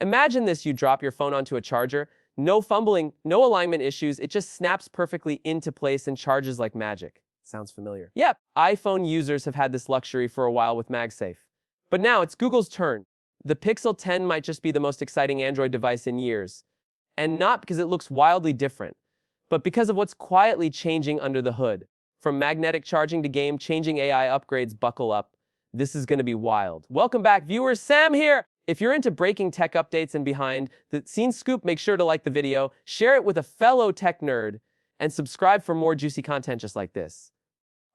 Imagine this, you drop your phone onto a charger, no fumbling, no alignment issues, it just snaps perfectly into place and charges like magic. Sounds familiar. Yep, iPhone users have had this luxury for a while with MagSafe. But now it's Google's turn. The Pixel 10 might just be the most exciting Android device in years. And not because it looks wildly different, but because of what's quietly changing under the hood. From magnetic charging to game-changing AI upgrades, buckle up. This is going to be wild. Welcome back, viewers. Sam here. If you're into breaking tech updates and behind the scenes scoop, make sure to like the video, share it with a fellow tech nerd, and subscribe for more juicy content just like this.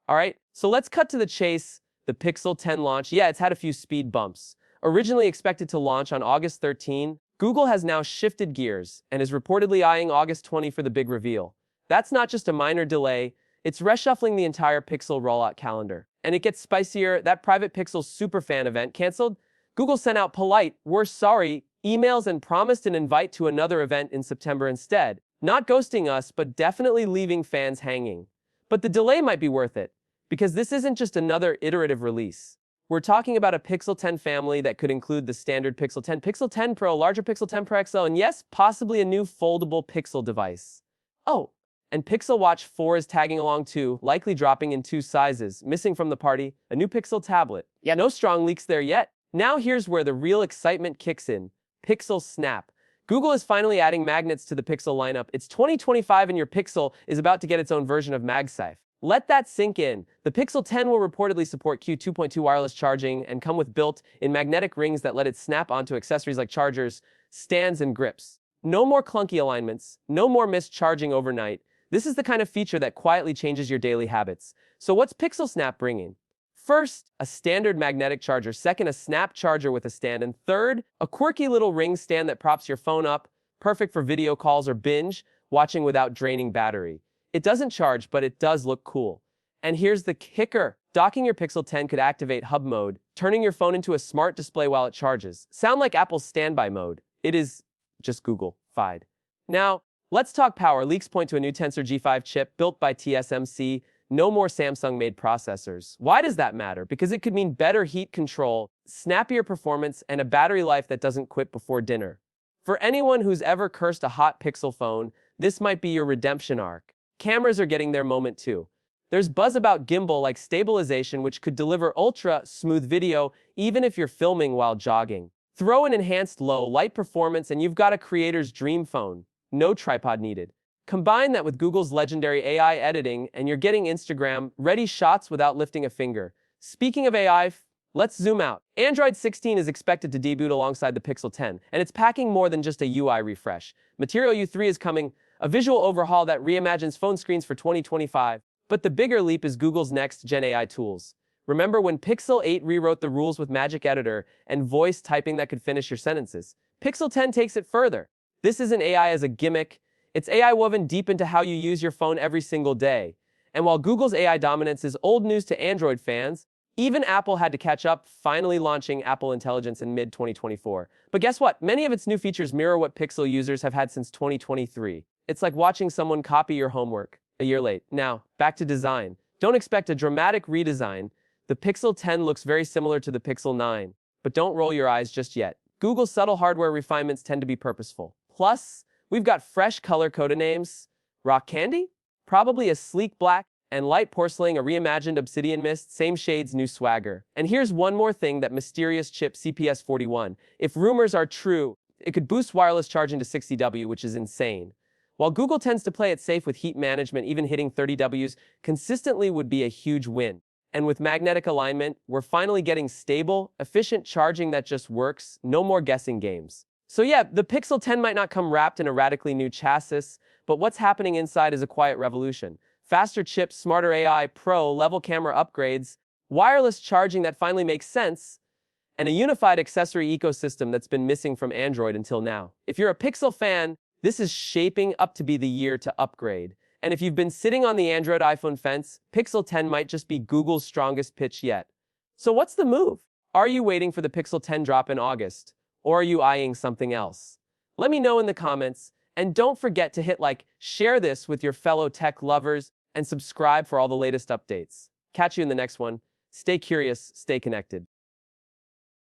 All right, so let's cut to the chase. The Pixel 10 launch, yeah, it's had a few speed bumps. Originally expected to launch on August 13, Google has now shifted gears and is reportedly eyeing August 20 for the big reveal. That's not just a minor delay, it's reshuffling the entire Pixel rollout calendar. And it gets spicier. That private Pixel superfan event canceled. Google sent out polite, "We're sorry" emails and promised an invite to another event in September instead. Not ghosting us, but definitely leaving fans hanging. But the delay might be worth it, because this isn't just another iterative release. We're talking about a Pixel 10 family that could include the standard Pixel 10, Pixel 10 Pro, larger Pixel 10 Pro XL, and yes, possibly a new foldable Pixel device. Oh, and Pixel Watch 4 is tagging along too, likely dropping in 2 sizes. Missing from the party, a new Pixel tablet. Yeah, no strong leaks there yet. Now here's where the real excitement kicks in. Pixel Snap. Google is finally adding magnets to the Pixel lineup. It's 2025 and your Pixel is about to get its own version of MagSafe. Let that sink in. The Pixel 10 will reportedly support Q2.2 wireless charging and come with built-in magnetic rings that let it snap onto accessories like chargers, stands, and grips. No more clunky alignments, no more missed charging overnight. This is the kind of feature that quietly changes your daily habits. So what's Pixel Snap bringing? First, a standard magnetic charger. Second, a snap charger with a stand. And third, a quirky little ring stand that props your phone up, perfect for video calls or binge watching without draining battery. It doesn't charge, but it does look cool. And here's the kicker. Docking your Pixel 10 could activate hub mode, turning your phone into a smart display while it charges. Sound like Apple's standby mode. It is just Google-fied. Now, let's talk power. Leaks point to a new Tensor G5 chip built by TSMC. No more Samsung-made processors. Why does that matter? Because it could mean better heat control, snappier performance, and a battery life that doesn't quit before dinner. For anyone who's ever cursed a hot Pixel phone, this might be your redemption arc. Cameras are getting their moment too. There's buzz about gimbal-like stabilization, which could deliver ultra-smooth video even if you're filming while jogging. Throw an enhanced low-light performance and you've got a creator's dream phone. No tripod needed. Combine that with Google's legendary AI editing and you're getting Instagram-ready shots without lifting a finger. Speaking of AI, let's zoom out. Android 16 is expected to debut alongside the Pixel 10, and it's packing more than just a UI refresh. Material U3 is coming, a visual overhaul that reimagines phone screens for 2025. But the bigger leap is Google's next-gen AI tools. Remember when Pixel 8 rewrote the rules with Magic Editor and voice typing that could finish your sentences? Pixel 10 takes it further. This isn't AI as a gimmick. It's AI woven deep into how you use your phone every single day. And while Google's AI dominance is old news to Android fans, even Apple had to catch up, finally launching Apple Intelligence in mid-2024. But guess what? Many of its new features mirror what Pixel users have had since 2023. It's like watching someone copy your homework a year late. Now, back to design. Don't expect a dramatic redesign. The Pixel 10 looks very similar to the Pixel 9, but don't roll your eyes just yet. Google's subtle hardware refinements tend to be purposeful. Plus, we've got fresh color code names. Rock Candy? Probably a sleek black, and light porcelain, a reimagined obsidian mist, same shades, new swagger. And here's one more thing, that mysterious chip CPS41. If rumors are true, it could boost wireless charging to 60W, which is insane. While Google tends to play it safe with heat management, even hitting 30Ws consistently would be a huge win. And with magnetic alignment, we're finally getting stable, efficient charging that just works, no more guessing games. So yeah, the Pixel 10 might not come wrapped in a radically new chassis, but what's happening inside is a quiet revolution. Faster chips, smarter AI, pro-level camera upgrades, wireless charging that finally makes sense, and a unified accessory ecosystem that's been missing from Android until now. If you're a Pixel fan, this is shaping up to be the year to upgrade. And if you've been sitting on the Android iPhone fence, Pixel 10 might just be Google's strongest pitch yet. So what's the move? Are you waiting for the Pixel 10 drop in August? Or are you eyeing something else? Let me know in the comments. And don't forget to hit like, share this with your fellow tech lovers, and subscribe for all the latest updates. Catch you in the next one. Stay curious, stay connected.